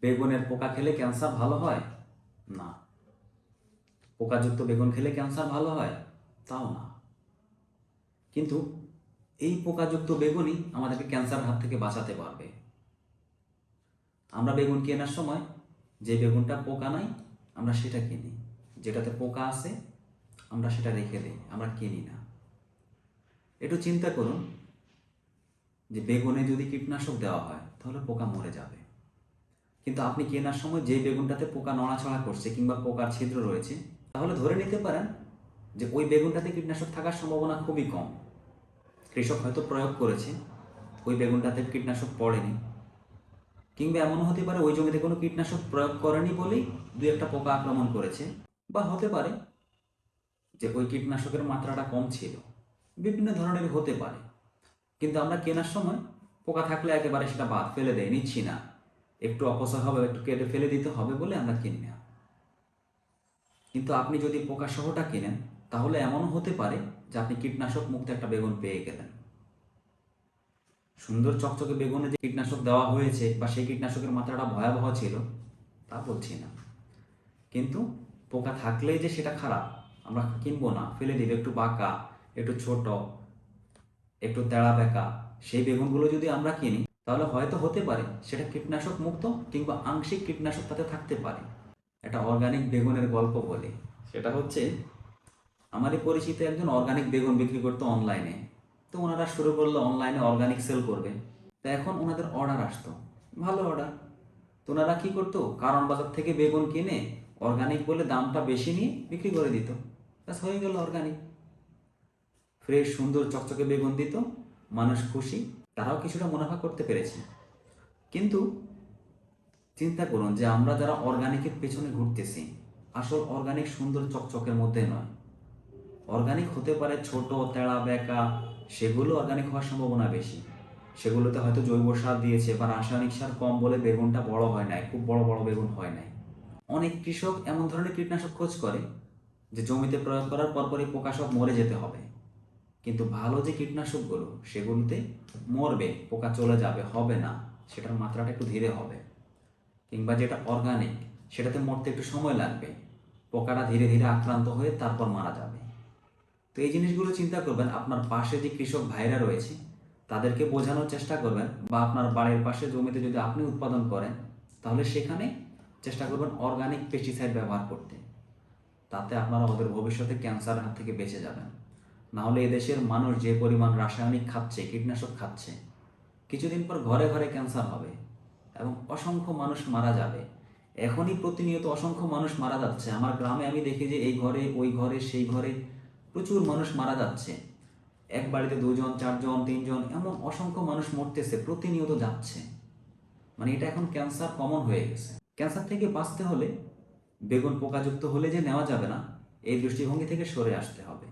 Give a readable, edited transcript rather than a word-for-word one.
বেগুনের পোকা খেলে ক্যান্সার ভালো হয়? না। পোকাযুক্ত বেগুন খেলে ক্যান্সার ভালো হয়? তাও না। কিন্তু এই পোকাযুক্ত বেগুনই আমাদেরকে ক্যান্সারের হাত থেকে বাঁচাতে পারবে। আমরা বেগুন কেনার সময় যে বেগুনটা পোকা নাই আমরা সেটা কিনি, যেটাতে পোকা আছে আমরা সেটা রেখে দিই, আমরা কিনি না। একটু চিন্তা করুন যে বেগুনে যদি কীটনাশক দেওয়া হয় তাহলে পোকা মরে যাবে, কিন্তু আপনি কেনার সময় যে বেগুনটাতে পোকা নড়াচড়া করছে কিংবা পোকার ছিদ্র রয়েছে, তাহলে ধরে নিতে পারেন যে ওই বেগুনটাতে কীটনাশক থাকার সম্ভাবনা খুবই কম। কৃষক হয়তো প্রয়োগ করেছে, ওই বেগুনটাতে কীটনাশক পড়েনি, কিংবা এমনও হতে পারে ওই জমিতে কোনো কীটনাশক প্রয়োগ করেনি বলেই দু একটা পোকা আক্রমণ করেছে, বা হতে পারে যে ওই কীটনাশকের মাত্রাটা কম ছিল। বিভিন্ন ধরনের হতে পারে, কিন্তু আমরা কেনার সময় পোকা থাকলে একেবারে সেটা বাদ ফেলে দেয়, নিচ্ছি না, একটু অপচয় হবে, একটু কেটে ফেলে দিতে হবে বলে আমরা কিনি না। কিন্তু আপনি যদি পোকা সহটা কেনেন তাহলে এমনও হতে পারে যে আপনি কীটনাশক মুক্ত একটা বেগুন পেয়ে গেলেন। সুন্দর চকচকে বেগুনে যে কীটনাশক দেওয়া হয়েছে বা সেই কীটনাশকের মাত্রাটা ভয়াবহ ছিল তা বলছি না, কিন্তু পোকা থাকলেই যে সেটা খারাপ আমরা কিনবো না, ফেলে দিব, একটু বাঁকা, একটু ছোট, একটু তেড়া বেঁকা সেই বেগুনগুলো যদি আমরা কিনি তাহলে হয়তো হতে পারে সেটা কীটনাশক মুক্ত কিংবা আংশিক কীটনাশক তাতে থাকতে পারে। একটা অর্গানিক বেগুনের গল্প বলি, সেটা হচ্ছে আমারই পরিচিত একজন অর্গানিক বেগুন বিক্রি করতো অনলাইনে। তো ওনারা শুরু করলো অনলাইনে অর্গানিক সেল করবে। তো এখন ওনাদের অর্ডার আসতো, ভালো অর্ডার। তো ওনারা কী করতো, কারণ বাজার থেকে বেগুন কিনে অর্গানিক বলে দামটা বেশি নিয়ে বিক্রি করে দিত, ব্যাস হয়ে গেল অর্গানিক। ফ্রেশ সুন্দর চকচকে বেগুন দিত, মানুষ খুশি, তারাও কিছুটা মুনাফা করতে পেরেছে। কিন্তু চিন্তা করুন যে আমরা যারা অর্গানিকের পেছনে ঘুরতেছি, আসল অর্গানিক সুন্দর চকচকের মধ্যে নয়, অর্গানিক হতে পারে ছোট তেড়া বেঁকা, সেগুলো অর্গানিক হওয়ার সম্ভাবনা বেশি। সেগুলোতে হয়তো জৈব সার দিয়েছে বা রাসায়নিক সার কম বলে বেগুনটা বড় হয় নাই, খুব বড় বড় বেগুন হয় নাই। অনেক কৃষক এমন ধরনের কীটনাশক খোঁজ করে যে জমিতে প্রয়োগ করার পরপরই পোকা সব মরে যেতে হবে, কিন্তু ভালো যে কীটনাশকগুলো সেগুলোতে মরবে, পোকা চলে যাবে, হবে না, সেটার মাত্রাটা একটু ধীরে হবে। কিংবা যেটা অর্গানিক সেটাতে মরতে একটু সময় লাগবে, পোকাটা ধীরে ধীরে আক্রান্ত হয়ে তারপর মারা যাবে। তো এই জিনিসগুলো চিন্তা করবেন, আপনার পাশে যে কৃষক ভাইরা রয়েছে তাদেরকে বোঝানোর চেষ্টা করবেন, বা আপনার বাড়ির পাশে জমিতে যদি আপনি উৎপাদন করেন তাহলে সেখানে চেষ্টা করবেন অর্গানিক পেস্টিসাইড ব্যবহার করতে। তাতে আপনারা ওদের ভবিষ্যতে ক্যান্সারের হাত থেকে বেঁচে যাবেন। নাহলে এদেশের মানুষ যে পরিমাণ রাসায়নিক খাচ্ছে, কীটনাশক খাচ্ছে, কিছুদিন পর ঘরে ঘরে ক্যান্সার হবে এবং অসংখ্য মানুষ মারা যাবে। এখনই প্রতিনিয়ত অসংখ্য মানুষ মারা যাচ্ছে। আমার গ্রামে আমি দেখি যে এই ঘরে ওই ঘরে সেই ঘরে প্রচুর মানুষ মারা যাচ্ছে। এক বাড়িতে 2 জন 4 জন 3 জন এমন অসংখ্য মানুষ মরতেছে, প্রতিনিয়ত যাচ্ছে। মানে এটা এখন ক্যান্সার কমন হয়ে গেছে। ক্যান্সার থেকে বাঁচতে হলে বেগুন পোকাযুক্ত হলে যে নেওয়া যাবে না, এই দৃষ্টিভঙ্গি থেকে সরে আসতে হবে।